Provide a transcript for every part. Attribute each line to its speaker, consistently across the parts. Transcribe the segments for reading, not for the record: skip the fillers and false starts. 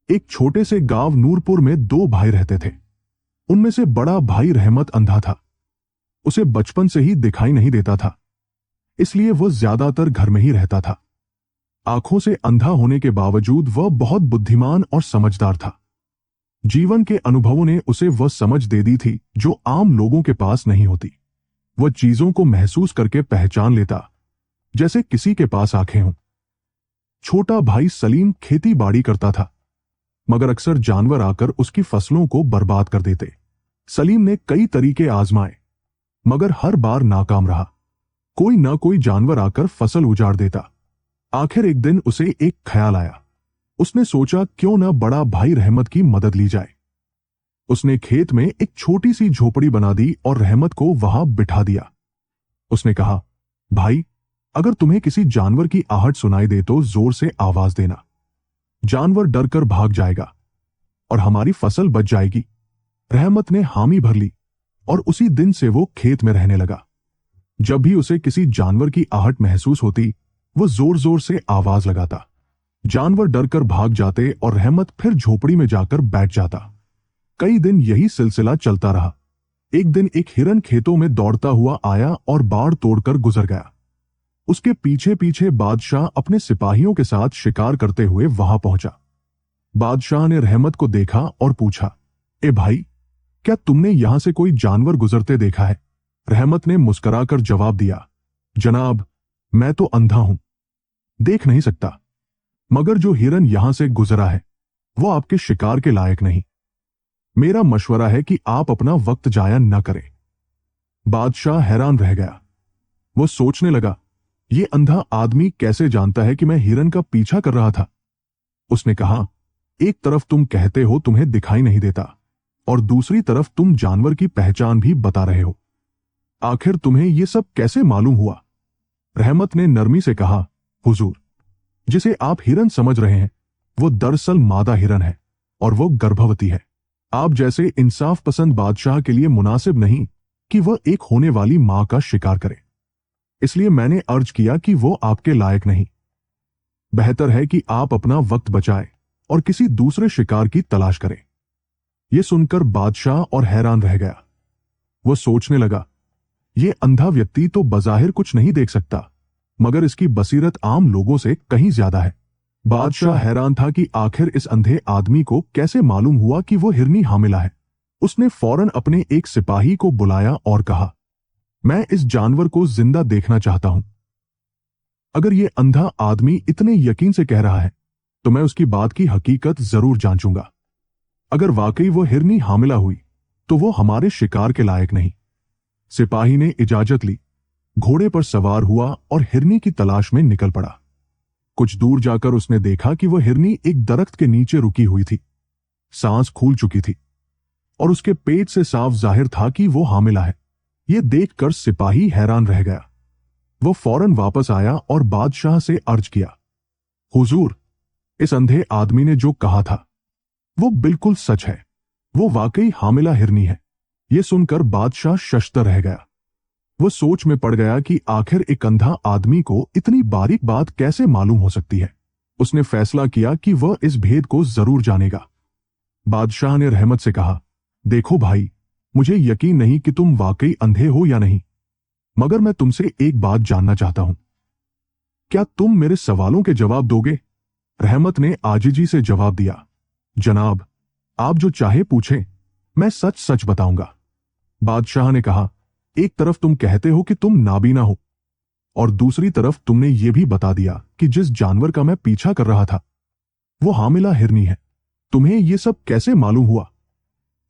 Speaker 1: एक छोटे से गांव नूरपुर में दो भाई रहते थे। उनमें से बड़ा भाई रहमत अंधा था। उसे बचपन से ही दिखाई नहीं देता था, इसलिए वह ज्यादातर घर में ही रहता था। आंखों से अंधा होने के बावजूद वह बहुत बुद्धिमान और समझदार था। जीवन के अनुभवों ने उसे वह समझ दे दी थी जो आम लोगों के पास नहीं होती। वह चीजों को महसूस करके पहचान लेता, जैसे किसी के पास आंखें हों। छोटा भाई सलीम खेती बाड़ी करता था, मगर अक्सर जानवर आकर उसकी फसलों को बर्बाद कर देते। सलीम ने कई तरीके आजमाए, मगर हर बार नाकाम रहा। कोई ना कोई जानवर आकर फसल उजाड़ देता। आखिर एक दिन उसे एक ख्याल आया। उसने सोचा क्यों ना बड़ा भाई रहमत की मदद ली जाए। उसने खेत में एक छोटी सी झोपड़ी बना दी और रहमत को वहां बिठा दिया। उसने कहा, भाई, अगर तुम्हें किसी जानवर की आहट सुनाई दे तो जोर से आवाज देना। जानवर डरकर भाग जाएगा और हमारी फसल बच जाएगी। रहमत ने हामी भर ली और उसी दिन से वो खेत में रहने लगा। जब भी उसे किसी जानवर की आहट महसूस होती, वो जोर जोर से आवाज लगाता। जानवर डरकर भाग जाते और रहमत फिर झोपड़ी में जाकर बैठ जाता। कई दिन यही सिलसिला चलता रहा। एक दिन एक हिरन खेतों में दौड़ता हुआ आया और बाड़ तोड़कर गुजर गया। उसके पीछे पीछे बादशाह अपने सिपाहियों के साथ शिकार करते हुए वहां पहुंचा। बादशाह ने रहमत को देखा और पूछा, ए भाई, क्या तुमने यहां से कोई जानवर गुजरते देखा है? रहमत ने मुस्कुराकर जवाब दिया, जनाब, मैं तो अंधा हूं, देख नहीं सकता। मगर जो हिरन यहां से गुजरा है वो आपके शिकार के लायक नहीं। मेरा मशवरा है कि आप अपना वक्त जाया न करें। बादशाह हैरान रह गया। वो सोचने लगा, ये अंधा आदमी कैसे जानता है कि मैं हिरन का पीछा कर रहा था? उसने कहा, एक तरफ तुम कहते हो तुम्हें दिखाई नहीं देता और दूसरी तरफ तुम जानवर की पहचान भी बता रहे हो। आखिर तुम्हें ये सब कैसे मालूम हुआ? रहमत ने नरमी से कहा, हुजूर, जिसे आप हिरन समझ रहे हैं वो दरअसल मादा हिरन है और वो गर्भवती है। आप जैसे इंसाफ पसंद बादशाह के लिए मुनासिब नहीं कि वह एक होने वाली मां का शिकार करे, इसलिए मैंने अर्ज किया कि वो आपके लायक नहीं। बेहतर है कि आप अपना वक्त बचाएं और किसी दूसरे शिकार की तलाश करें। यह सुनकर बादशाह और हैरान रह गया। वो सोचने लगा, ये अंधा व्यक्ति तो बज़ाहिर कुछ नहीं देख सकता, मगर इसकी बसीरत आम लोगों से कहीं ज्यादा है। बादशाह हैरान था कि आखिर इस अंधे आदमी को कैसे मालूम हुआ कि वो हिरनी हामिला है। उसने फौरन अपने एक सिपाही को बुलाया और कहा, मैं इस जानवर को जिंदा देखना चाहता हूं। अगर ये अंधा आदमी इतने यकीन से कह रहा है तो मैं उसकी बात की हकीकत जरूर जांचूंगा। अगर वाकई वो हिरनी हामिला हुई तो वो हमारे शिकार के लायक नहीं। सिपाही ने इजाजत ली, घोड़े पर सवार हुआ और हिरनी की तलाश में निकल पड़ा। कुछ दूर जाकर उसने देखा कि वह हिरनी एक दरख्त के नीचे रुकी हुई थी। सांस फूल चुकी थी और उसके पेट से साफ जाहिर था कि वो हामिला है। यह देखकर सिपाही हैरान रह गया। वो फौरन वापस आया और बादशाह से अर्ज किया, हुजूर, इस अंधे आदमी ने जो कहा था वो बिल्कुल सच है। वो वाकई हामिला हिरनी है। यह सुनकर बादशाह शशतर रह गया। वो सोच में पड़ गया कि आखिर एक अंधा आदमी को इतनी बारीक बात कैसे मालूम हो सकती है। उसने फैसला किया कि वह इस भेद को जरूर जानेगा। बादशाह ने रहमत से कहा, देखो भाई, मुझे यकीन नहीं कि तुम वाकई अंधे हो या नहीं, मगर मैं तुमसे एक बात जानना चाहता हूं। क्या तुम मेरे सवालों के जवाब दोगे? रहमत ने आजिजी से जवाब दिया, जनाब, आप जो चाहे पूछें, मैं सच सच बताऊंगा। बादशाह ने कहा, एक तरफ तुम कहते हो कि तुम नाबीना हो और दूसरी तरफ तुमने ये भी बता दिया कि जिस जानवर का मैं पीछा कर रहा था वो हामिला हिरनी है। तुम्हें ये सब कैसे मालूम हुआ?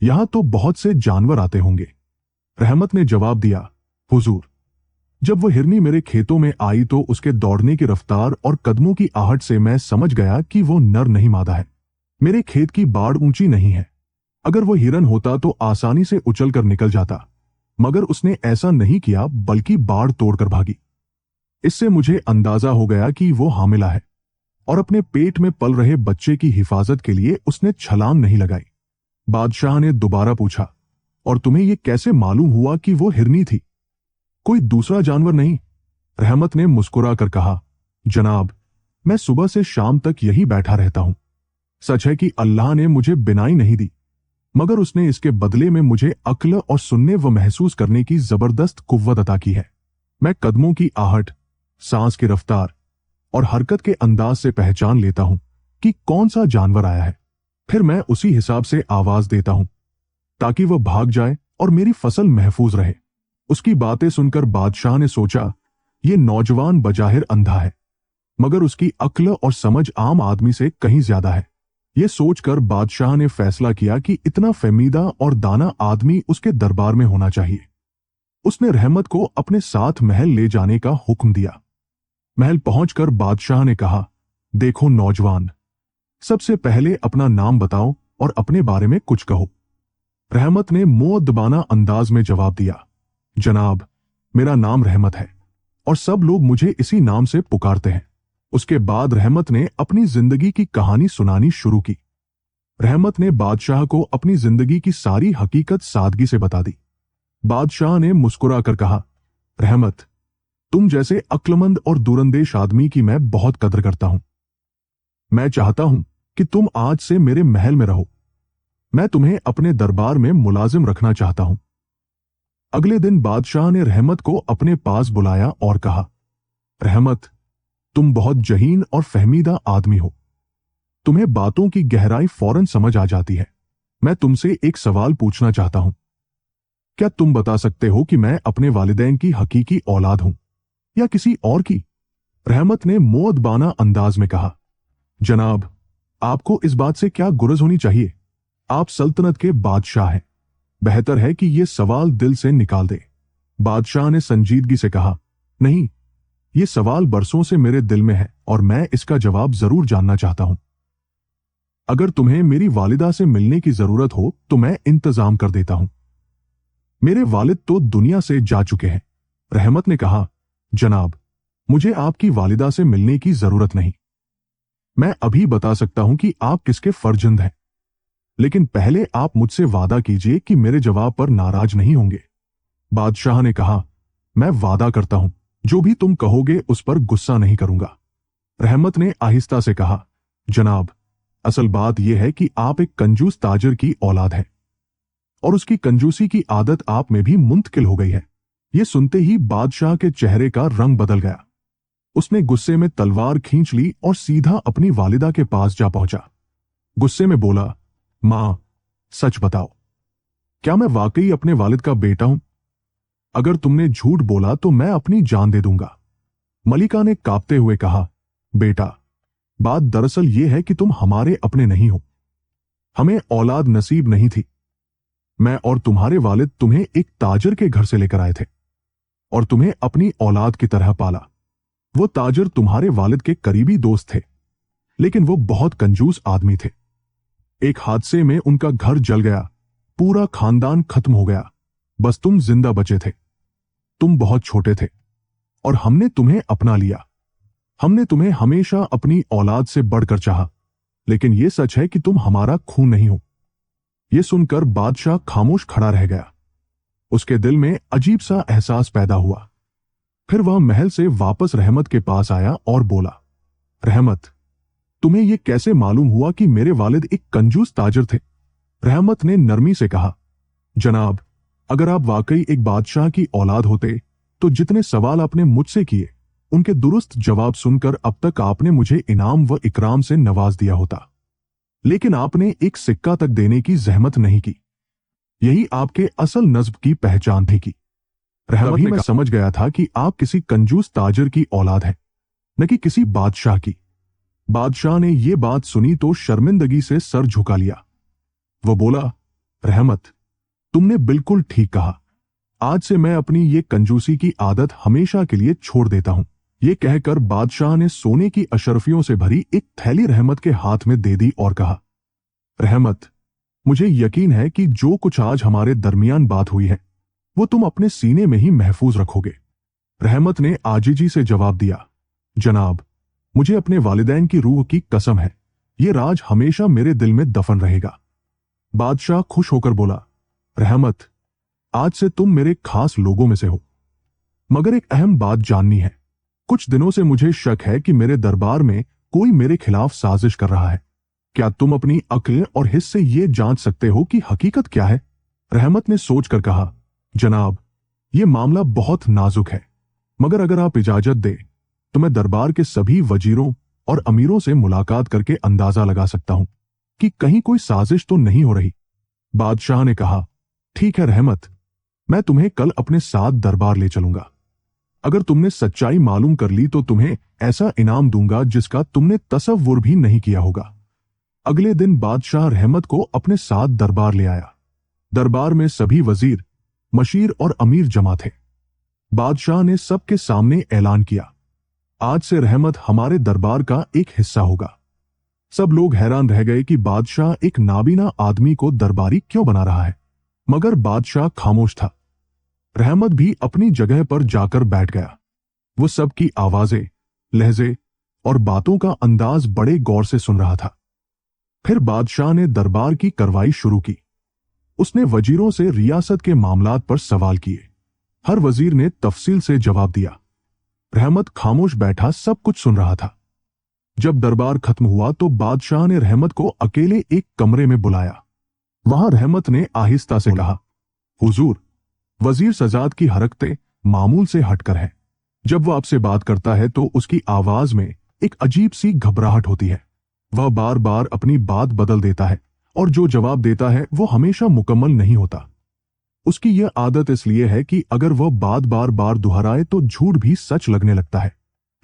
Speaker 1: यहां तो बहुत से जानवर आते होंगे। रहमत ने जवाब दिया, हुजूर, जब वह हिरनी मेरे खेतों में आई तो उसके दौड़ने की रफ्तार और कदमों की आहट से मैं समझ गया कि वो नर नहीं मादा है। मेरे खेत की बाड़ ऊंची नहीं है। अगर वो हिरन होता तो आसानी से उछलकर निकल जाता, मगर उसने ऐसा नहीं किया, बल्कि बाड़ तोड़कर भागी। इससे मुझे अंदाजा हो गया कि वो हामिला है और अपने पेट में पल रहे बच्चे की हिफाजत के लिए उसने छलांग नहीं लगाई। बादशाह ने दोबारा पूछा, और तुम्हें यह कैसे मालूम हुआ कि वो हिरनी थी, कोई दूसरा जानवर नहीं? रहमत ने मुस्कुरा कर कहा, जनाब, मैं सुबह से शाम तक यही बैठा रहता हूं। सच है कि अल्लाह ने मुझे बिनाई नहीं दी, मगर उसने इसके बदले में मुझे अक्ल और सुनने व महसूस करने की जबरदस्त कुव्वत अता की है। मैं कदमों की आहट, सांस की रफ्तार और हरकत के अंदाज से पहचान लेता हूं कि कौन सा जानवर आया है। फिर मैं उसी हिसाब से आवाज देता हूं ताकि वह भाग जाए और मेरी फसल महफूज रहे। उसकी बातें सुनकर बादशाह ने सोचा, ये नौजवान बजाहिर अंधा है, मगर उसकी अक्ल और समझ आम आदमी से कहीं ज्यादा है। ये सोचकर बादशाह ने फैसला किया कि इतना फहमीदा और दाना आदमी उसके दरबार में होना चाहिए। उसने रहमत को अपने साथ महल ले जाने का हुक्म दिया। महल पहुंचकर बादशाह ने कहा, देखो नौजवान, सबसे पहले अपना नाम बताओ और अपने बारे में कुछ कहो। रहमत ने मुअद्दबाना अंदाज में जवाब दिया, जनाब, मेरा नाम रहमत है और सब लोग मुझे इसी नाम से पुकारते हैं। उसके बाद रहमत ने अपनी जिंदगी की कहानी सुनानी शुरू की। रहमत ने बादशाह को अपनी जिंदगी की सारी हकीकत सादगी से बता दी। बादशाह ने मुस्कुरा कर कहा, रहमत, तुम जैसे अक्लमंद और दूरंदेश आदमी की मैं बहुत कदर करता हूं। मैं चाहता हूं कि तुम आज से मेरे महल में रहो। मैं तुम्हें अपने दरबार में मुलाजिम रखना चाहता हूं। अगले दिन बादशाह ने रहमत को अपने पास बुलाया और कहा, रहमत, तुम बहुत जहीन और फहमीदा आदमी हो। तुम्हें बातों की गहराई फौरन समझ आ जाती है। मैं तुमसे एक सवाल पूछना चाहता हूं। क्या तुम बता सकते हो कि मैं अपने वालिदैन की हकीकी औलाद हूं या किसी और की? रहमत ने मुअद्दबाना अंदाज में कहा, जनाब, आपको इस बात से क्या गुरज होनी चाहिए? आप सल्तनत के बादशाह हैं। बेहतर है कि यह सवाल दिल से निकाल दे। बादशाह ने संजीदगी से कहा, नहीं, यह सवाल बरसों से मेरे दिल में है और मैं इसका जवाब जरूर जानना चाहता हूं। अगर तुम्हें मेरी वालिदा से मिलने की जरूरत हो तो मैं इंतजाम कर देता हूं। मेरे वालिद तो दुनिया से जा चुके हैं। रहमत ने कहा, जनाब, मुझे आपकी वालिदा से मिलने की जरूरत नहीं। मैं अभी बता सकता हूं कि आप किसके फर्जंद हैं, लेकिन पहले आप मुझसे वादा कीजिए कि मेरे जवाब पर नाराज नहीं होंगे। बादशाह ने कहा, मैं वादा करता हूं, जो भी तुम कहोगे उस पर गुस्सा नहीं करूंगा। रहमत ने आहिस्ता से कहा, जनाब, असल बात यह है कि आप एक कंजूस ताजिर की औलाद हैं और उसकी कंजूसी की आदत आप में भी मुंतकिल हो गई है। यह सुनते ही बादशाह के चेहरे का रंग बदल गया। उसने गुस्से में तलवार खींच ली और सीधा अपनी वालिदा के पास जा पहुंचा। गुस्से में बोला, मां, सच बताओ, क्या मैं वाकई अपने वालिद का बेटा हूं? अगर तुमने झूठ बोला तो मैं अपनी जान दे दूंगा। मलिका ने कांपते हुए कहा, बेटा, बात दरअसल यह है कि तुम हमारे अपने नहीं हो। हमें औलाद नसीब नहीं थी। मैं और तुम्हारे वालिद तुम्हें एक ताजिर के घर से लेकर आए थे और तुम्हें अपनी औलाद की तरह पाला। वो ताजिर तुम्हारे वालिद के करीबी दोस्त थे, लेकिन वो बहुत कंजूस आदमी थे। एक हादसे में उनका घर जल गया, पूरा खानदान खत्म हो गया, बस तुम जिंदा बचे थे। तुम बहुत छोटे थे और हमने तुम्हें अपना लिया। हमने तुम्हें हमेशा अपनी औलाद से बढ़कर चाहा, लेकिन यह सच है कि तुम हमारा खून नहीं हो। यह सुनकर बादशाह खामोश खड़ा रह गया। उसके दिल में अजीब सा एहसास पैदा हुआ। फिर वह महल से वापस रहमत के पास आया और बोला, रहमत, तुम्हें यह कैसे मालूम हुआ कि मेरे वालिद एक कंजूस ताजिर थे? रहमत ने नरमी से कहा, जनाब, अगर आप वाकई एक बादशाह की औलाद होते तो जितने सवाल आपने मुझसे किए उनके दुरुस्त जवाब सुनकर अब तक आपने मुझे इनाम व इकराम से नवाज दिया होता। लेकिन आपने एक सिक्का तक देने की जहमत नहीं की। यही आपके असल नस्ब की पहचान थी। रहमत ने समझ गया था कि आप किसी कंजूस ताजिर की औलाद हैं, न कि किसी बादशाह की। बादशाह ने यह बात सुनी तो शर्मिंदगी से सर झुका लिया। वो बोला, रहमत, तुमने बिल्कुल ठीक कहा। आज से मैं अपनी ये कंजूसी की आदत हमेशा के लिए छोड़ देता हूं। ये कहकर बादशाह ने सोने की अशरफियों से भरी एक थैली रहमत के हाथ में दे दी और कहा, रहमत, मुझे यकीन है कि जो कुछ आज हमारे दरमियान बात हुई है वो तुम अपने सीने में ही महफूज रखोगे। रहमत ने आजिजी से जवाब दिया, जनाब, मुझे अपने वालिदैन की रूह की कसम है, ये राज हमेशा मेरे दिल में दफन रहेगा। बादशाह खुश होकर बोला, रहमत, आज से तुम मेरे खास लोगों में से हो, मगर एक अहम बात जाननी है। कुछ दिनों से मुझे शक है कि मेरे दरबार में कोई मेरे खिलाफ साजिश कर रहा है। क्या तुम अपनी अक्ल और हिस्से से ये जांच सकते हो कि हकीकत क्या है? रहमत ने सोचकर कहा, जनाब, ये मामला बहुत नाजुक है, मगर अगर आप इजाजत दे तो मैं दरबार के सभी वजीरों और अमीरों से मुलाकात करके अंदाजा लगा सकता हूं कि कहीं कोई साजिश तो नहीं हो रही। बादशाह ने कहा, ठीक है रहमत, मैं तुम्हें कल अपने साथ दरबार ले चलूंगा। अगर तुमने सच्चाई मालूम कर ली तो तुम्हें ऐसा इनाम दूंगा जिसका तुमने तसव्वुर भी नहीं किया होगा। अगले दिन बादशाह रहमत को अपने साथ दरबार ले आया। दरबार में सभी वजीर, मशीर और अमीर जमा थे। बादशाह ने सबके सामने ऐलान किया, आज से रहमत हमारे दरबार का एक हिस्सा होगा। सब लोग हैरान रह गए कि बादशाह एक नाबीना आदमी को दरबारी क्यों बना रहा है, मगर बादशाह खामोश था। रहमत भी अपनी जगह पर जाकर बैठ गया। वो सबकी आवाजें, लहजे और बातों का अंदाज बड़े गौर से सुन रहा था। फिर बादशाह ने दरबार की कार्रवाई शुरू की। उसने वजीरों से रियासत के मामलात पर सवाल किए। हर वजीर ने तफसील से जवाब दिया। रहमत खामोश बैठा सब कुछ सुन रहा था। जब दरबार खत्म हुआ तो बादशाह ने रहमत को अकेले एक कमरे में बुलाया। वहां रहमत ने आहिस्ता से कहा, हुजूर, वजीर सजाद की हरकतें मामूल से हटकर है। जब वह आपसे बात करता है तो उसकी आवाज में एक अजीब सी घबराहट होती है। वह बार बार अपनी बात बदल देता है और जो जवाब देता है वो हमेशा मुकम्मल नहीं होता। उसकी यह आदत इसलिए है कि अगर वह बात बार बार दोहराए तो झूठ भी सच लगने लगता है।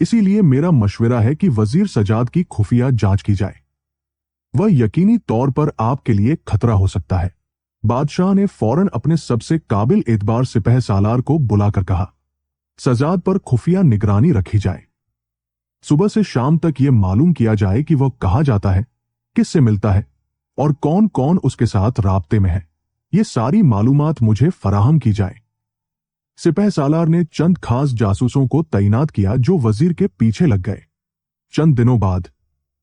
Speaker 1: इसीलिए मेरा मशवरा है कि वजीर सजाद की खुफिया जांच की जाए। वह यकीनी तौर पर आपके लिए खतरा हो सकता है। बादशाह ने फौरन अपने सबसे काबिल एतबार सिपह सालार को बुलाकर कहा, सजाद पर खुफिया निगरानी रखी जाए। सुबह से शाम तक यह मालूम किया जाए कि वह कहाँ जाता है, किससे मिलता है और कौन कौन उसके साथ राब्ते में है। ये सारी मालूमात मुझे फराहम की जाए। सिपह सालार ने चंद खास जासूसों को तैनात किया जो वजीर के पीछे लग गए। चंद दिनों बाद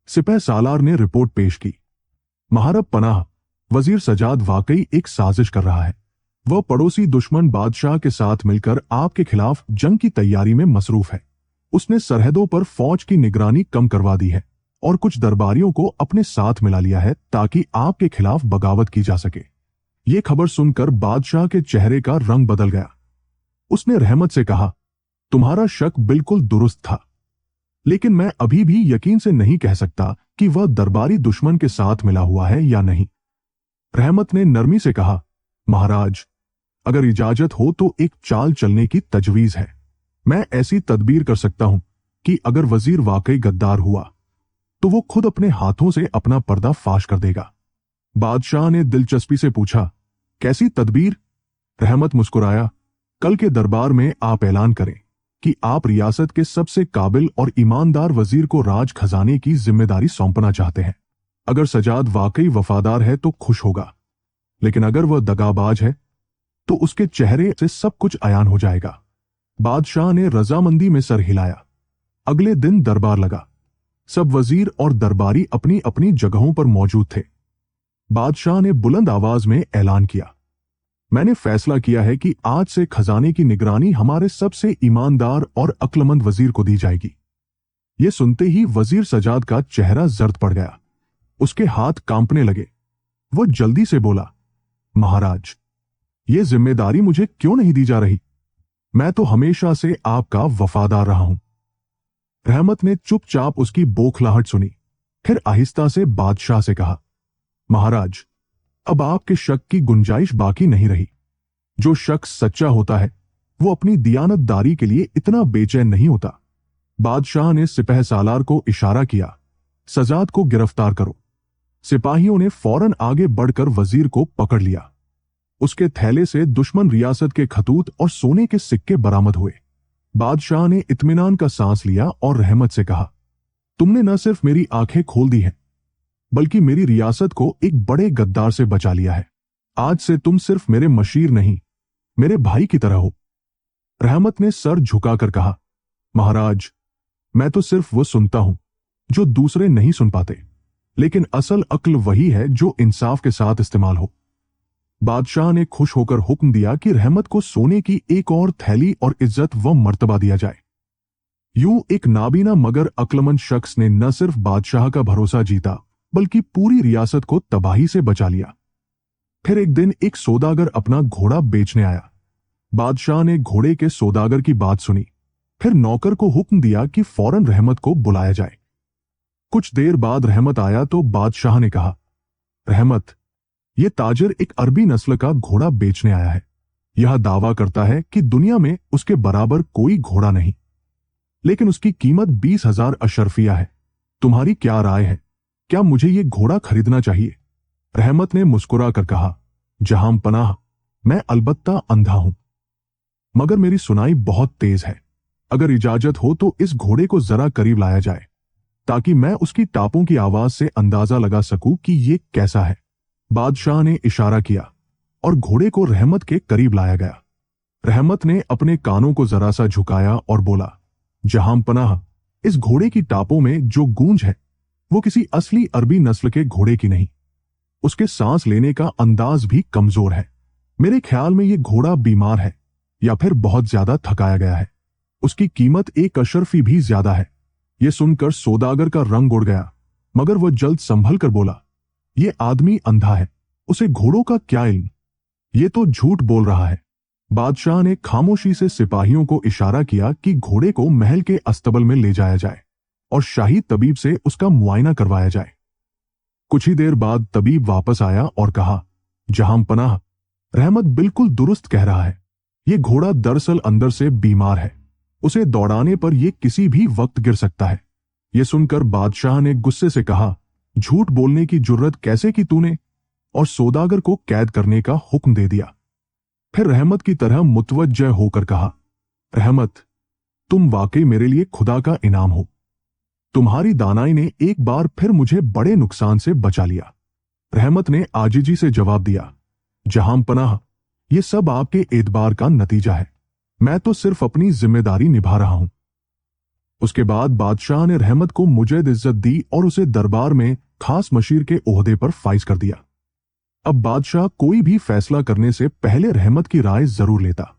Speaker 1: सिपह सालार ने रिपोर्ट पेश की, महारब पनाह, वजीर सजाद वाकई एक साजिश कर रहा है। वह पड़ोसी दुश्मन बादशाह के साथ मिलकर आपके खिलाफ जंग की तैयारी में मसरूफ है। उसने सरहदों पर फौज की निगरानी कम करवा दी है और कुछ दरबारियों को अपने साथ मिला लिया है ताकि आपके खिलाफ बगावत की जा सके। ये खबर सुनकर बादशाह के चेहरे का रंग बदल गया। उसने रहमत से कहा, तुम्हारा शक बिल्कुल दुरुस्त था, लेकिन मैं अभी भी यकीन से नहीं कह सकता कि वह दरबारी दुश्मन के साथ मिला हुआ है या नहीं। रहमत ने नरमी से कहा, महाराज, अगर इजाजत हो तो एक चाल चलने की तजवीज है। मैं ऐसी तदबीर कर सकता हूं कि अगर वजीर वाकई गद्दार हुआ तो वो खुद अपने हाथों से अपना पर्दा फाश कर देगा। बादशाह ने दिलचस्पी से पूछा, कैसी तदबीर? रहमत मुस्कुराया, कल के दरबार में आप ऐलान करें कि आप रियासत के सबसे काबिल और ईमानदार वजीर को राज खजाने की जिम्मेदारी सौंपना चाहते हैं। अगर सजाद वाकई वफादार है तो खुश होगा, लेकिन अगर वह दगाबाज है तो उसके चेहरे से सब कुछ अयान हो जाएगा। बादशाह ने रजामंदी में सर हिलाया। अगले दिन दरबार लगा। सब वजीर और दरबारी अपनी अपनी जगहों पर मौजूद थे। बादशाह ने बुलंद आवाज में ऐलान किया, मैंने फैसला किया है कि आज से खजाने की निगरानी हमारे सबसे ईमानदार और अक्लमंद वजीर को दी जाएगी। यह सुनते ही वजीर सजाद का चेहरा जर्द पड़ गया। उसके हाथ कांपने लगे। वो जल्दी से बोला, महाराज, यह जिम्मेदारी मुझे क्यों नहीं दी जा रही? मैं तो हमेशा से आपका वफादार रहा हूं। रहमत ने चुपचाप उसकी बौखलाहट सुनी, फिर आहिस्ता से बादशाह से कहा, महाराज, अब आपके शक की गुंजाइश बाकी नहीं रही। जो शख्स सच्चा होता है वो अपनी दियानतदारी के लिए इतना बेचैन नहीं होता। बादशाह ने सिपह सालार को इशारा किया, सजाद को गिरफ्तार करो। सिपाहियों ने फौरन आगे बढ़कर वजीर को पकड़ लिया। उसके थैले से दुश्मन रियासत के खतूत और सोने के सिक्के बरामद हुए। बादशाह ने इत्मीनान का सांस लिया और रहमत से कहा, तुमने न सिर्फ मेरी आंखें खोल दी हैं, बल्कि मेरी रियासत को एक बड़े गद्दार से बचा लिया है। आज से तुम सिर्फ मेरे मशीर नहीं, मेरे भाई की तरह हो। रहमत ने सर झुकाकर कहा, महाराज, मैं तो सिर्फ वो सुनता हूं जो दूसरे नहीं सुन पाते, लेकिन असल अक्ल वही है जो इंसाफ के साथ इस्तेमाल हो। बादशाह ने खुश होकर हुक्म दिया कि रहमत को सोने की एक और थैली और इज्जत व मर्तबा दिया जाए। यूं एक नाबीना मगर अक्लमंद शख्स ने न सिर्फ बादशाह का भरोसा जीता, बल्कि पूरी रियासत को तबाही से बचा लिया। फिर एक दिन एक सौदागर अपना घोड़ा बेचने आया। बादशाह ने घोड़े के सौदागर की बात सुनी, फिर नौकर को हुक्म दिया कि फौरन रहमत को बुलाया जाए। कुछ देर बाद रहमत आया तो बादशाह ने कहा, रहमत, यह ताजिर एक अरबी नस्ल का घोड़ा बेचने आया है। यह दावा करता है कि दुनिया में उसके बराबर कोई घोड़ा नहीं, लेकिन उसकी कीमत 20,000 अशरफिया है। तुम्हारी क्या राय है? क्या मुझे ये घोड़ा खरीदना चाहिए? रहमत ने मुस्कुरा कर कहा, जहां पनाह, मैं अलबत्ता अंधा हूं, मगर मेरी सुनाई बहुत तेज है। अगर इजाजत हो तो इस घोड़े को जरा करीब लाया जाए, ताकि मैं उसकी टापों की आवाज से अंदाजा लगा सकूं कि ये कैसा है। बादशाह ने इशारा किया और घोड़े को रहमत के करीब लाया गया। रहमत ने अपने कानों को जरा सा झुकाया और बोला, जहां पनाह, इस घोड़े की टापों में जो गूंज है वो किसी असली अरबी नस्ल के घोड़े की नहीं। उसके सांस लेने का अंदाज भी कमजोर है। मेरे ख्याल में ये घोड़ा बीमार है या फिर बहुत ज्यादा थकाया गया है। उसकी कीमत 1 अशरफी भी ज्यादा है। यह सुनकर सौदागर का रंग उड़ गया, मगर वह जल्द संभल कर बोला, यह आदमी अंधा है, उसे घोड़ों का क्या इल्म? ये तो झूठ बोल रहा है। बादशाह ने खामोशी से सिपाहियों को इशारा किया कि घोड़े को महल के अस्तबल में ले जाया जाए और शाही तबीब से उसका मुआयना करवाया जाए। कुछ ही देर बाद तबीब वापस आया और कहा, जहां पनाह, रहमत बिल्कुल दुरुस्त कह रहा है। ये घोड़ा दरअसल अंदर से बीमार है। उसे दौड़ाने पर यह किसी भी वक्त गिर सकता है। यह सुनकर बादशाह ने गुस्से से कहा, झूठ बोलने की जुर्रत कैसे की तूने? और सौदागर को कैद करने का हुक्म दे दिया। फिर रहमत की तरह मुतवज्जह होकर कहा, रहमत, तुम वाकई मेरे लिए खुदा का इनाम हो। तुम्हारी दानाई ने एक बार फिर मुझे बड़े नुकसान से बचा लिया। रहमत ने आजिजी से जवाब दिया, जहां पनाह, यह सब आपके एतबार का नतीजा है। मैं तो सिर्फ अपनी जिम्मेदारी निभा रहा हूं। उसके बाद बादशाह ने रहमत को मुजैद इज्जत दी और उसे दरबार में खास मशीर के ओहदे पर फाइज कर दिया। अब बादशाह कोई भी फैसला करने से पहले रहमत की राय जरूर लेता।